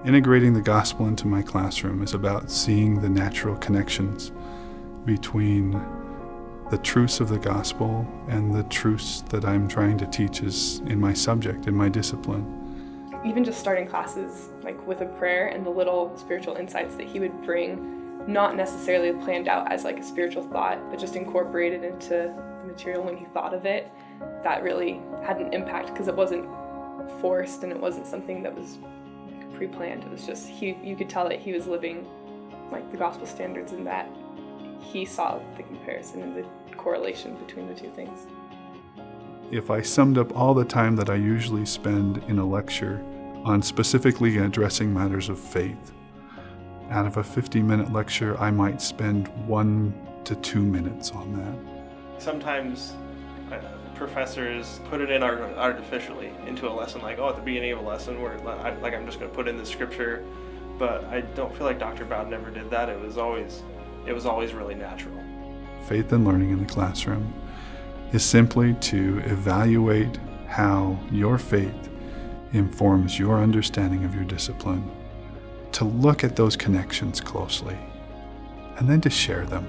Integrating the gospel into my classroom is about seeing the natural connections between the truths of the gospel and the truths that I'm trying to teach is in my subject, in my discipline. Even just starting classes like with a prayer and the little spiritual insights that he would bring, not necessarily planned out as like a spiritual thought, but just incorporated into the material when he thought of it, that really had an impact because it wasn't forced and it wasn't something that was pre-planned. It was just you could tell that he was living like the gospel standards in that he saw the comparison and the correlation between the two things. If I summed up all the time that I usually spend in a lecture on specifically addressing matters of faith, out of a 50-minute lecture, I might spend 1 to 2 minutes on that. Sometimes professors put it in artificially into a lesson, like, at the beginning of a lesson where I'm just going to put in the scripture, but I don't feel like Dr. Bowden ever did that. It was always really natural. Faith and learning in the classroom is simply to evaluate how your faith informs your understanding of your discipline, to look at those connections closely, and then to share them.